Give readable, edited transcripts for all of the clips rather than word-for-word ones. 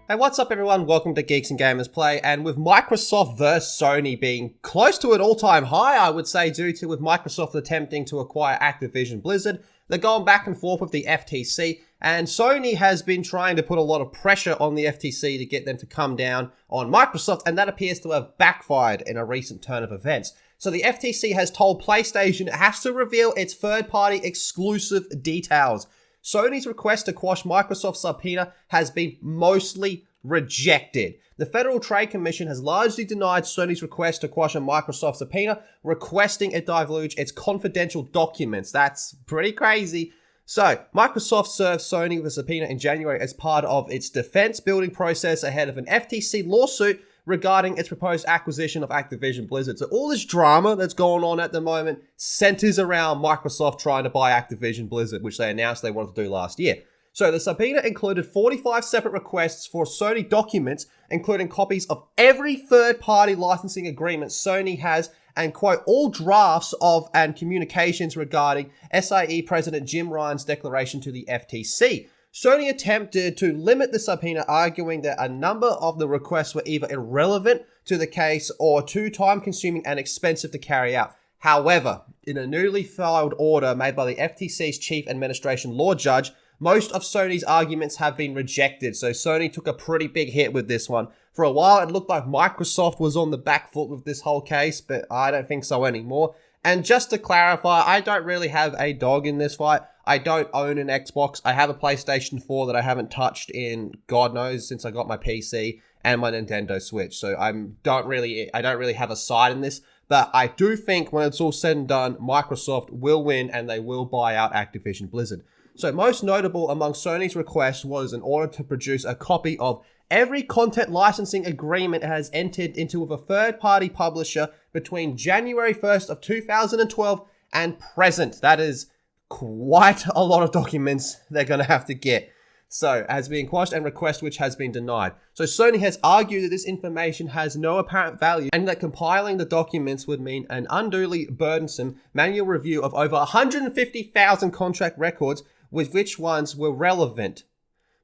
Hey, what's up everyone? Welcome to Geeks and Gamers Play, and with Microsoft versus Sony being close to an all-time high, I would say, due to with Microsoft attempting to acquire Activision Blizzard, they're going back and forth with the FTC, and Sony has been trying to put a lot of pressure on the FTC to get them to come down on Microsoft, and that appears to have backfired in a recent turn of events. So the FTC has told PlayStation it has to reveal its third-party exclusive details. Sony's request to quash Microsoft's subpoena has been mostly rejected. The Federal Trade Commission has largely denied Sony's request to quash a Microsoft subpoena, requesting it divulge its confidential documents. That's pretty crazy. So, Microsoft served Sony with a subpoena in January as part of its defense building process ahead of an FTC lawsuit regarding its proposed acquisition of Activision Blizzard. So all this drama that's going on at the moment centers around Microsoft trying to buy Activision Blizzard, which they announced they wanted to do last year. So the subpoena included 45 separate requests for Sony documents, including copies of every third-party licensing agreement Sony has, and quote, all drafts of and communications regarding SIE President Jim Ryan's declaration to the FTC. Sony attempted to limit the subpoena, arguing that a number of the requests were either irrelevant to the case or too time-consuming and expensive to carry out. However, in a newly filed order made by the FTC's Chief Administration Law Judge, most of Sony's arguments have been rejected, so Sony took a pretty big hit with this one. For a while, it looked like Microsoft was on the back foot with this whole case, but I don't think so anymore. And just to clarify, I don't really have a dog in this fight. I don't own an Xbox. I have a PlayStation 4 that I haven't touched in God knows since I got my PC and my Nintendo Switch. So I don't really have a side in this. But I do think when it's all said and done, Microsoft will win and they will buy out Activision Blizzard. So most notable among Sony's requests was an order to produce a copy of every content licensing agreement it has entered into with a third-party publisher between January 1st of 2012 and present. That is quite a lot of documents they're going to have to get. So, has been quashed and request which has been denied. So Sony has argued that this information has no apparent value and that compiling the documents would mean an unduly burdensome manual review of over 150,000 contract records, with which ones were relevant.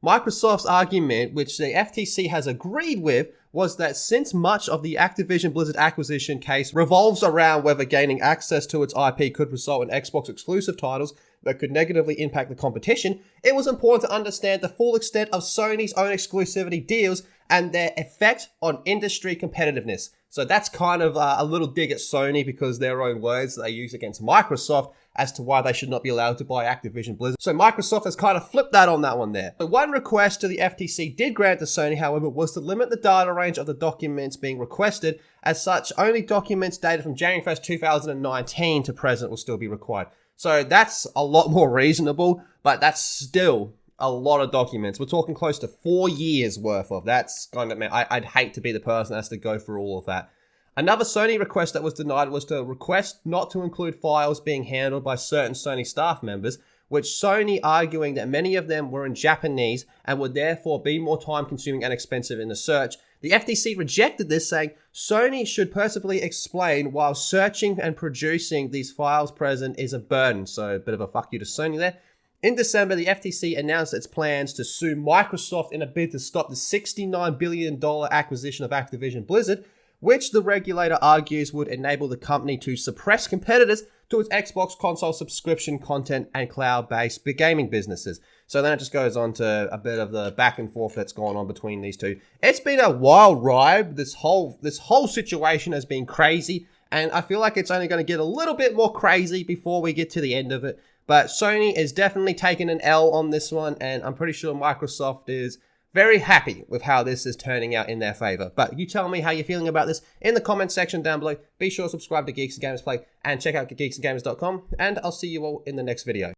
Microsoft's argument, which the FTC has agreed with, was that since much of the Activision Blizzard acquisition case revolves around whether gaining access to its IP could result in Xbox exclusive titles that could negatively impact the competition, it was important to understand the full extent of Sony's own exclusivity deals and their effect on industry competitiveness. So that's kind of a little dig at Sony because their own words that they use against Microsoft as to why they should not be allowed to buy Activision Blizzard. So Microsoft has kind of flipped that on that one there. The one request to the FTC did grant to Sony, however, was to limit the data range of the documents being requested. As such, only documents dated from January 1st, 2019 to present will still be required. So that's a lot more reasonable, but that's still a lot of documents. We're talking close to 4 years worth of. That's kind of, I'd hate to be the person that has to go through all of that. Another Sony request that was denied was to request not to include files being handled by certain Sony staff members, which Sony arguing that many of them were in Japanese and would therefore be more time-consuming and expensive in the search. The FTC rejected this, saying Sony should personally explain while searching and producing these files present is a burden. So a bit of a fuck you to Sony there. In December, the FTC announced its plans to sue Microsoft in a bid to stop the $69 billion acquisition of Activision Blizzard, which the regulator argues would enable the company to suppress competitors to its Xbox console subscription content and cloud-based gaming businesses. So then it just goes on to a bit of the back and forth that's going on between these two. It's been a wild ride. This whole situation has been crazy, and I feel like it's only going to get a little bit more crazy before we get to the end of it. But Sony is definitely taking an L on this one, and I'm pretty sure Microsoft is very happy with how this is turning out in their favor. But you tell me how you're feeling about this in the comment section down below. Be sure to subscribe to Geeks and Gamers Play and check out geeksandgamers.com, and I'll see you all in the next video.